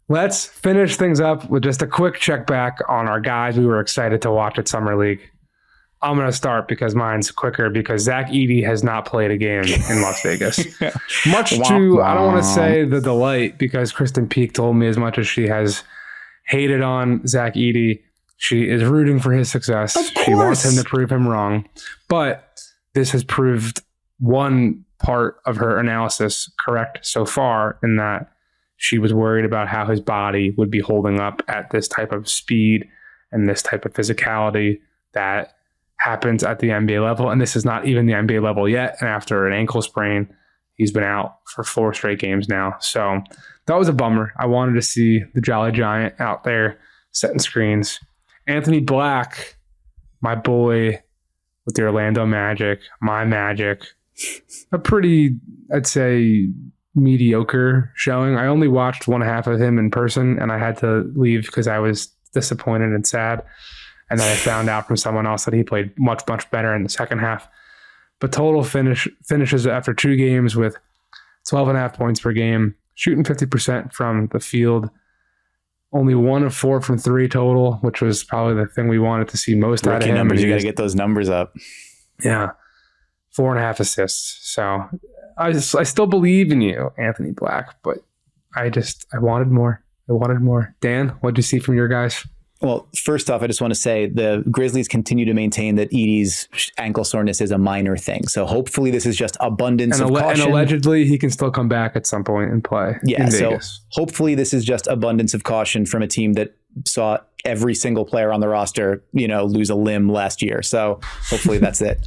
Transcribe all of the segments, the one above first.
Let's finish things up with just a quick check back on our guys we were excited to watch at Summer League. I'm going to start because mine's quicker because Zach Edey has not played a game in Las Vegas. Much to, I don't want to say the delight because Kristen Peak told me as much as she has hated on Zach Edey, she is rooting for his success. She wants him to prove him wrong. But this has proved one part of her analysis correct so far in that she was worried about how his body would be holding up at this type of speed and this type of physicality that happens at the NBA level. And this is not even the NBA level yet. And after an ankle sprain, he's been out for 4 straight games now. So that was a bummer. I wanted to see the Jolly Giant out there setting screens. Anthony Black, my boy with the Orlando Magic, my Magic, a pretty, I'd say, mediocre showing. I only watched one half of him in person and I had to leave because I was disappointed and sad. And then I found out from someone else that he played much, much better in the second half. But total finishes after 2 games with 12.5 points per game, shooting 50% from the field. Only 1 of 4 from 3 total, which was probably the thing we wanted to see most out of him. Numbers, you got to get those numbers up. Yeah. 4.5 assists. So I still believe in you, Anthony Black, but I wanted more. Dan, what'd you see from your guys? Well, first off, I just want to say the Grizzlies continue to maintain that Edey's ankle soreness is a minor thing. So hopefully this is just abundance of caution. And allegedly he can still come back at some point and play in Vegas. So hopefully this is just abundance of caution from a team that saw every single player on the roster, lose a limb last year. So hopefully that's it.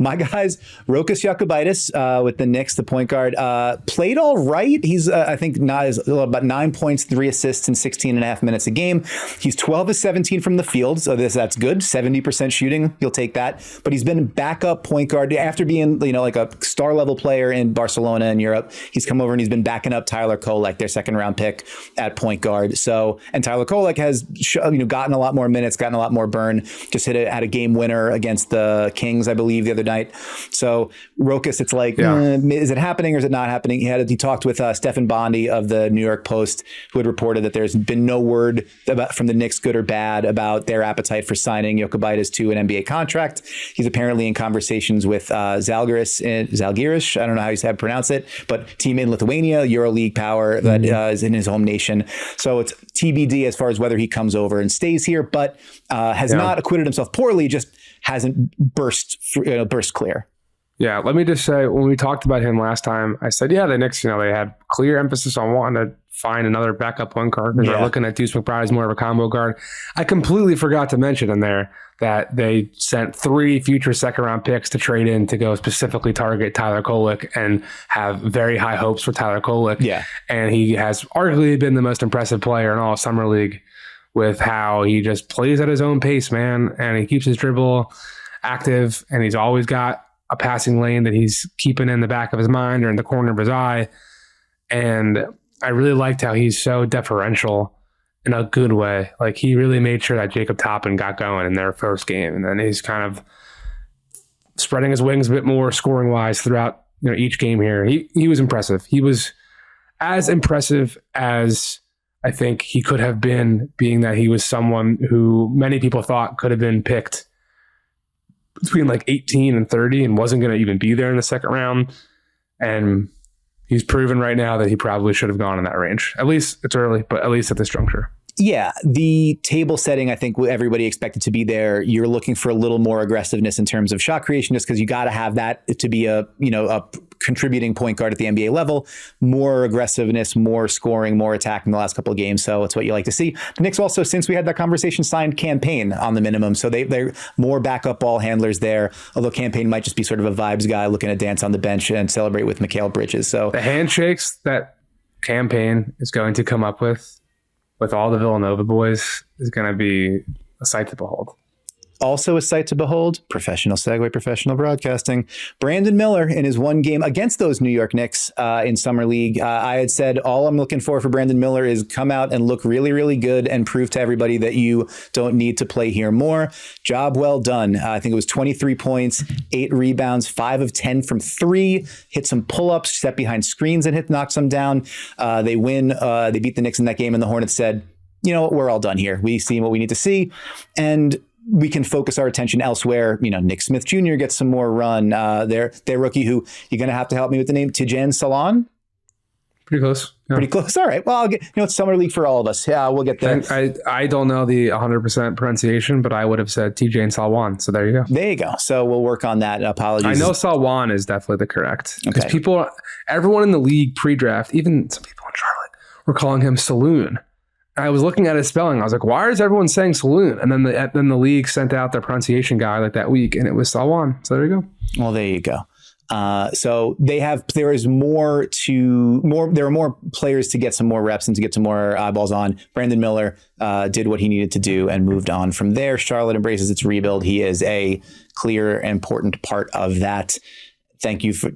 My guys, Rokas Jokubaitis with the Knicks, the point guard, played all right. He's, I think, about 9 points, 3 assists in 16.5 minutes a game. He's 12 of 17 from the field, so that's good. 70% shooting, you'll take that. But he's been backup point guard after being, like a star level player in Barcelona and Europe. He's come over and he's been backing up Tyler Kolek, their second round pick at point guard. So, and Tyler Kolek has, gotten a lot more minutes, gotten a lot more burn. Just had a game winner against the Kings, I believe, the other night. So Rokas, it's like, is it happening or is it not happening? He talked with Stephen Bondi of the New York Post, who had reported that there's been no word from the Knicks, good or bad, about their appetite for signing Jokubaitis to an NBA contract. He's apparently in conversations with Zalgiris. I don't know how you pronounce it, but team in Lithuania, EuroLeague power that is in his home nation. So it's TBD as far as whether he comes over and stays here, but has not acquitted himself poorly, just hasn't burst clear. Yeah, let me just say, when we talked about him last time, I said, the Knicks, they had clear emphasis on wanting to find another backup point guard because they're looking at Deuce McBride as more of a combo guard. I completely forgot to mention in there that they sent 3 future second-round picks to trade in to go specifically target Tyler Kolek and have very high hopes for Tyler Kolek. Yeah. And he has arguably been the most impressive player in all of Summer League with how he just plays at his own pace, man. And he keeps his dribble active, and he's always got a passing lane that he's keeping in the back of his mind or in the corner of his eye. And I really liked how he's so deferential in a good way. Like, he really made sure that Jacob Toppin got going in their first game. And then he's kind of spreading his wings a bit more scoring wise throughout each game here. He was impressive. He was as impressive as I think he could have been, being that he was someone who many people thought could have been picked between like 18 and 30 and wasn't going to even be there in the second round. And he's proven right now that he probably should have gone in that range. At least it's early, but at least at this juncture. Yeah, the table setting, I think everybody expected to be there. You're looking for a little more aggressiveness in terms of shot creation, just because you got to have that to be a contributing point guard at the NBA level. More aggressiveness, more scoring, more attack in the last couple of games. So it's what you like to see. The Knicks also, since we had that conversation, signed Campaign on the minimum. So they're more backup ball handlers there. Although Campaign might just be sort of a vibes guy looking to dance on the bench and celebrate with Mikal Bridges. So the handshakes that Campaign is going to come up with all the Villanova boys is going to be a sight to behold. Also a sight to behold, professional segue, professional broadcasting. Brandon Miller in his one game against those New York Knicks in Summer League. I had said all I'm looking for Brandon Miller is come out and look really, really good and prove to everybody that you don't need to play here more. Job well done. I think it was 23 points, 8 rebounds, 5 of 10 from 3, hit some pull-ups, set behind screens and knocked some down. They win. They beat the Knicks in that game, and the Hornets said, you know what, we're all done here. We've seen what we need to see. And we can focus our attention elsewhere. You know, Nick Smith Jr. gets some more run. Their rookie, who you're going to have to help me with the name, Tidjane Salaün. Pretty close. Yeah. Pretty close. All right. Well, I'll get, it's Summer League for all of us. Yeah, we'll get there. I don't know the 100% pronunciation, but I would have said Tidjane Salaün. So there you go. There you go. So we'll work on that. Apologies. I know Salaün is definitely the correct. Because everyone in the league pre-draft, even some people in Charlotte, were calling him Saloon. I was looking at his spelling. I was like, why is everyone saying saloon? And then the league sent out their pronunciation guy like that week, and it was Salaün. So there you go. Well, there you go. So there are more players to get some more reps and to get some more eyeballs on. Brandon Miller did what he needed to do and moved on from there. Charlotte embraces its rebuild. He is a clear, important part of that. Thank you for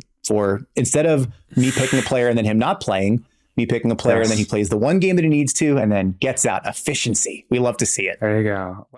instead of me picking a player and then him not playing, me picking a player and then he plays the one game that he needs to and then gets out. Efficiency. We love to see it. There you go.